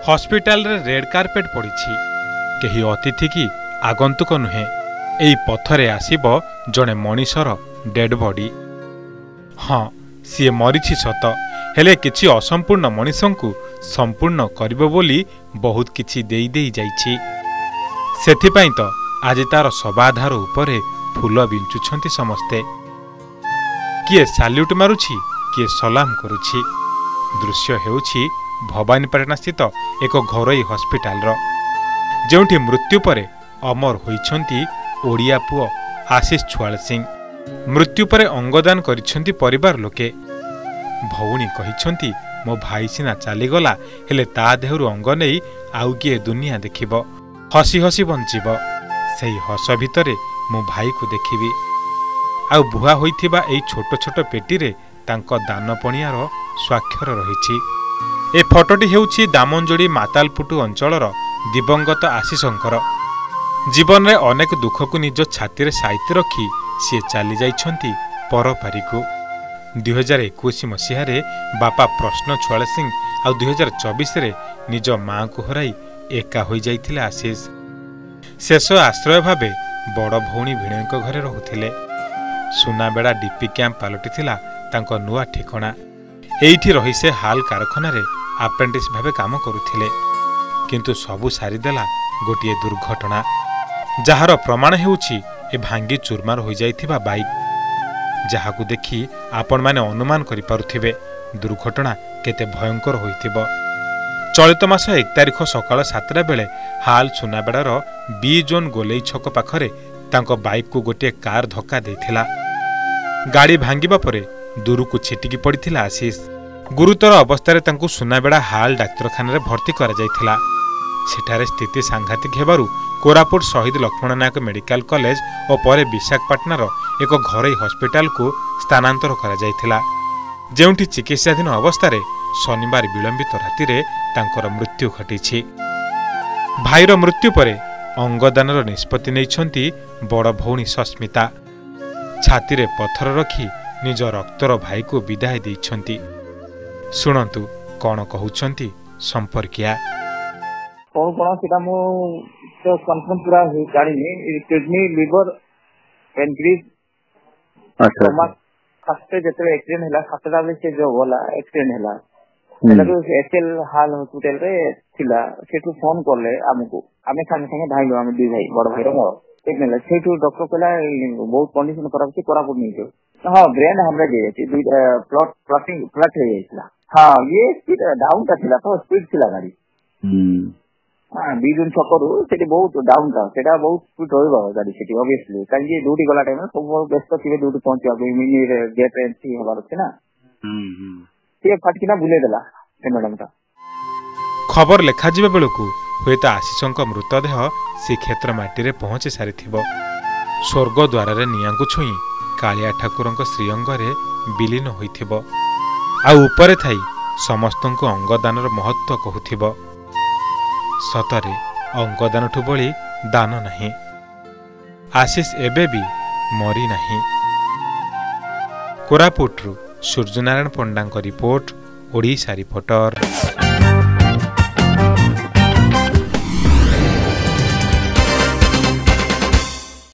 Hospital रे red carpet पड़ी कही अतिथि की आगंतुक नुहे एई पथरे आसीबो जणे मनीषर डेड बॉडी। हाँ सी मरीछि सत हेले किछि असंपूर्ण मनीषंकु संपूर्ण करिबो बोली बहुत किछि देई देई जाइछि। सेथिपाई तो आज तार सबाधार उपरे फूल बिंचुछंती समस्ते। किए साल्यूट मारुछि किए सलाम करुछि। दृश्य हेउछि भवानीपाटना स्थित एक घरोई हॉस्पिटल जोंठी मृत्यु परे अमर होइछंती ओडिया पुओ आशीष छुआल सिंह। मृत्यु परे अंगदान करिछंती परिवार लोके। भौणी कहिछंती मो भाई सिना चलीगला हेले ता देहरु अंग नेई आउ किए दुनिया देखिबो, हसी हसी बंचिबो। सेही हस भितरे मो भाई को देखिबी। आउ बुहा होइथिबा एई छोट छोट पेटीरे तांको दान पणियार स्वाक्षर रहिछि। ए फटोटी हेउछि दामनजोड़ी मातालपुटु अंचलर दिवंगत आशीषंकर। जीवन में अनेक दुख को निज छाती साइती रखी सी चली जाइछंती परपारिकु। 2021 मसीहारे बापा प्रश्न छुआल सिंह आ 2024 रे निज माँ को हराई एका हो जाइथिले आशीष। शेष आश्रय भावे बड़ भौणी भिणेको घरे रहुथिले। सुनाबेड़ा डीपी कैंप पलटिथिला तांको नुआ ठिकणा। एइठी रही से हाल कारखाना रे आप्रेंटिस भावे काम करुथिले। किंतु सबु सारीदेला गोटिए दुर्घटना जार प्रमाण हेउछि ए भांगी चूरमार हो जाइथिबा बाइक। जहाकु देखि आपण माने अनुमान करि पारुथिबे दुर्घटना केते भयंकर होइथिबो। चलित मास 1 तारिख सकाळ 7टा बेले हाल सुनाबेड़ार बी जोन गोलेई छक पाखरे तांको बाइक को गोटे कार धक्का देथिला। गाड़ी भांगिबा परे दूरकु छिटिकी पड़िथिला आशीष। गुरुतर अवस्था तांको सुनाबेड़ा हाल डाक्तरखाना रे भर्ती करा जाइथिला। सेठारे स्थिति सांघातिक हेबारु कोरापुट शहीद लक्ष्मण नायक मेडिकल कॉलेज और परे विशाखापाटनार एक घरोई हॉस्पिटल को स्थानांतर करा जाइथिला, जेउठी चिकित्साधीन अवस्था शनिवार विलंबित राति रे तांकर मृत्यु घटिछि। भाईर मृत्यु परे अंगदानर निष्पत्ति नैछंती बड़ भौणी सस्मिता। छाती रे पत्थर रखी निज रक्तर भाई को विदाय दैछंती। सुनंतु कौन कहउछंती संपर्किया। कौन कौन सीधा मु तो कंफर्म पूरा गाड़ी किडनी लिवर पेनक्रिज स्टमक फर्स्ट जते एक्सीडेंट हैला 7टा बजे से जो होला एक्सीडेंट हैला एला तो एचएल हाल हॉस्पिटल रे थिला। सेठु फोन करले हमको आमे संगे संगे भाई हम दी भाई बड़ भाई रो मोर एक नेला। सेठु डॉक्टर कहला बहुत कंडीशन खराब छी कोरापुट नहीं जो। हां ब्रेन हमरा जे छी प्लट हो जाइला। हां ये स्पीड डाउन का थिला तो स्पीड थिला गाड़ी। हां बीजन छकरू सेठी बहुत डाउन था सेटा बहुत स्पीड होइबा गाड़ी सेठी ऑब्वियसली काल जे ड्यूटी गला टाइम सब व्यस्त थिबे ड्यूटी पहुंचा गई मिनी गेट एंट्री हबार छै ना। से फटकिना बुले देला से मैडम का। खबर लेखा जिबे बेलकु होयता आशीषंक मृतदेह से क्षेत्र माटी रे पहुंची सारिथिबो। स्वर्ग द्वार रे नियांगु छुई कालिया ठाकुरंक श्रीअंग रे विलीन होइथिबो। आ ऊपर थाई समस्तंको अंगदानर महत्व कहूथिबो। सतरे अंगदान ठु बळी दान नाही। आशीष एबे भी मरी नाही। कोरापुटरू सूर्यनारायण पंडांक रिपोर्ट, ओडिशा रिपोर्टर।